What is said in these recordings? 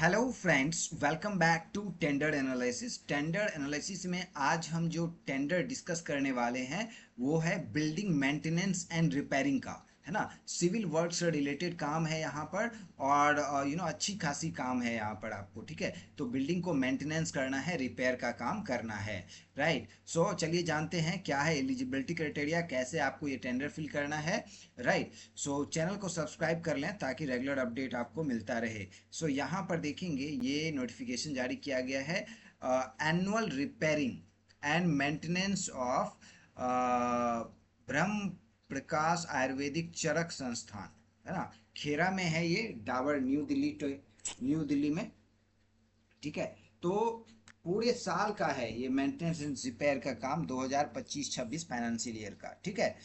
Hello friends, welcome back to tender analysis. Tender analysis में आज हम जो टेंडर डिस्कस करने वाले हैं वो है बिल्डिंग मेंटेनेंस एंड रिपेयरिंग का, है ना। सिविल वर्क से रिलेटेड काम है यहाँ पर। और अच्छी खासी काम है यहाँ पर आपको, ठीक है। तो बिल्डिंग को मेंटेनेंस करना है, रिपेयर का काम करना है, राइट। सो चलिए जानते हैं क्या है एलिजिबिलिटी क्राइटेरिया, कैसे आपको ये टेंडर फिल करना है, राइट। सो चैनल को सब्सक्राइब कर लें ताकि रेगुलर अपडेट आपको मिलता रहे। सो यहाँ पर देखेंगे ये नोटिफिकेशन जारी किया गया है, annual repairing and maintenance of ब्रह्म प्रकाश आयुर्वेदिक चरक संस्थान, है ना। खेरा में है ये, डाबर न्यू दिल्ली, तो न्यू दिल्ली में, ठीक है। तो पूरे साल का है ये मेंटेनेंस एंड रिपेयर का काम, 2025-26 फाइनेंशियल ईयर का, ठीक है।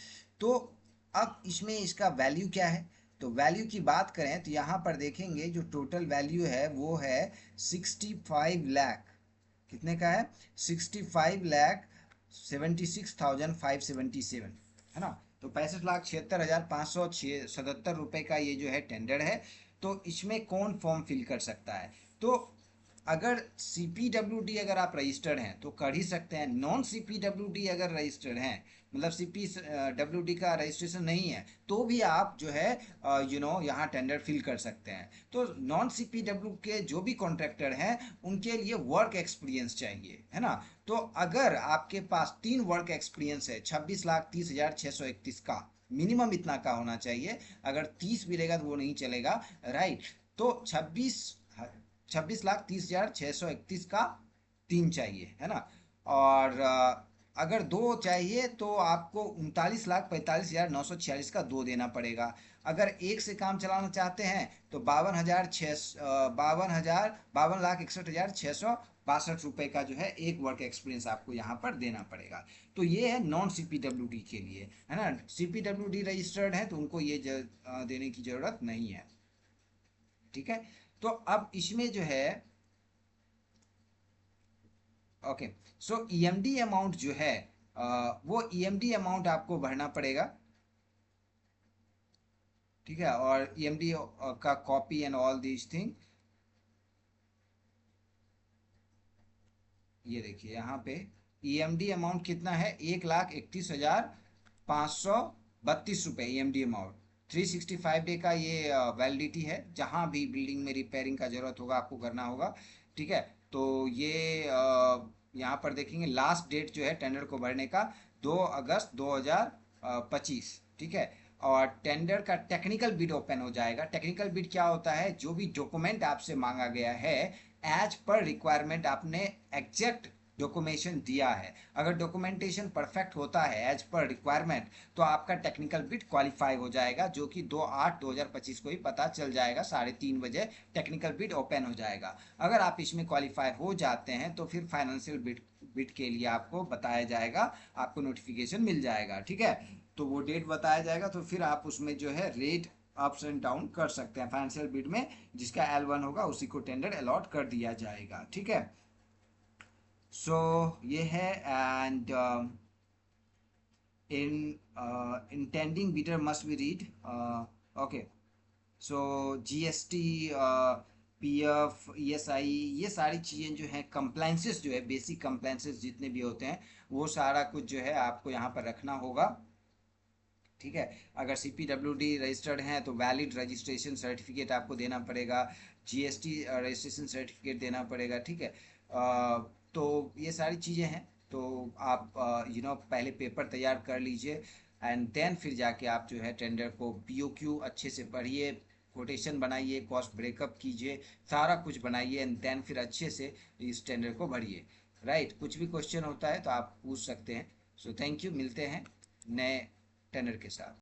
तो अब इसमें इसका वैल्यू क्या है, तो वैल्यू की बात करें तो यहाँ पर देखेंगे जो टोटल वैल्यू है वो है 65 लाख। कितने का है? 65 लाख 76,577, है ना। तो 65,76,577 रुपये का ये जो है टेंडर है। तो इसमें कौन फॉर्म फिल कर सकता है? तो अगर CPWD अगर आप रजिस्टर्ड हैं तो कर ही सकते हैं। नॉन CPWD अगर रजिस्टर्ड हैं, मतलब CPWD का रजिस्ट्रेशन नहीं है, तो भी आप जो है यहाँ टेंडर फिल कर सकते हैं। तो नॉन CPW के जो भी कॉन्ट्रैक्टर हैं उनके लिए वर्क एक्सपीरियंस चाहिए, है ना। तो अगर आपके पास 3 वर्क एक्सपीरियंस है, 26,30,631 का मिनिमम इतना का होना चाहिए। अगर 30 मिलेगा तो वो नहीं चलेगा, राइट। तो 26,30,631 का 3 चाहिए, है ना। और अगर 2 चाहिए तो आपको 39,45,946 का 2 देना पड़ेगा। अगर एक से काम चलाना चाहते हैं तो 52,61,662 रुपये का जो है एक वर्क एक्सपीरियंस आपको यहाँ पर देना पड़ेगा। तो ये है नॉन CPWD के लिए, है ना। CPWD रजिस्टर्ड है तो उनको ये देने की ज़रूरत नहीं है, ठीक है। तो अब इसमें जो है, ओके, सो EMD अमाउंट जो है, वो EMD अमाउंट आपको भरना पड़ेगा, ठीक है। और EMD का copy and all these thing, ये देखिए यहाँ पे EMD अमाउंट कितना है, 1,31,532 रुपये EMD अमाउंट। 365 डे का ये वैलिडिटी है, जहाँ भी बिल्डिंग में रिपेयरिंग का जरूरत होगा आपको करना होगा, ठीक है। तो ये यहाँ पर देखेंगे लास्ट डेट जो है टेंडर को भरने का 2 अगस्त 2025, ठीक है। और टेंडर का टेक्निकल बिड ओपन हो जाएगा। टेक्निकल बिड क्या होता है? जो भी डॉक्यूमेंट आपसे मांगा गया है एज पर रिक्वायरमेंट आपने एग्जैक्ट डॉक्यूमेंटेशन दिया है। अगर डॉक्यूमेंटेशन परफेक्ट होता है एज पर रिक्वायरमेंट तो आपका टेक्निकल बिड क्वालिफाई हो जाएगा, जो कि 2/8/2025 को ही पता चल जाएगा, 3:30 बजे टेक्निकल बिड ओपन हो जाएगा। अगर आप इसमें क्वालिफाई हो जाते हैं तो फिर फाइनेंशियल बिड बिड के लिए आपको बताया जाएगा, आपको नोटिफिकेशन मिल जाएगा, ठीक है। तो वो डेट बताया जाएगा, तो फिर आप उसमें जो है रेट अप्स एंड डाउन कर सकते हैं फाइनेंशियल बिड में। जिसका L1 होगा उसी को टेंडर अलॉट कर दिया जाएगा, ठीक है। सो ये है। And intending bidder must be read, okay. So GST, PF, ESI, ये सारी चीज़ें जो हैं, कंप्लाइंसेस जो है, बेसिक कंप्लाइंसेस जितने भी होते हैं वो सारा कुछ जो है आपको यहाँ पर रखना होगा, ठीक है। अगर CPWD रजिस्टर्ड हैं तो वैलिड रजिस्ट्रेशन सर्टिफिकेट आपको देना पड़ेगा, GST रजिस्ट्रेशन सर्टिफिकेट देना पड़ेगा, ठीक है। तो ये सारी चीज़ें हैं। तो आप पहले पेपर तैयार कर लीजिए एंड देन फिर जाके आप जो है टेंडर को POQ अच्छे से पढ़िए, कोटेशन बनाइए, कॉस्ट ब्रेकअप कीजिए, सारा कुछ बनाइए एंड देन फिर अच्छे से इस टेंडर को भरिए, राइट। कुछ भी क्वेश्चन होता है तो आप पूछ सकते हैं। सो थैंक यू, मिलते हैं नए टेनर के साथ।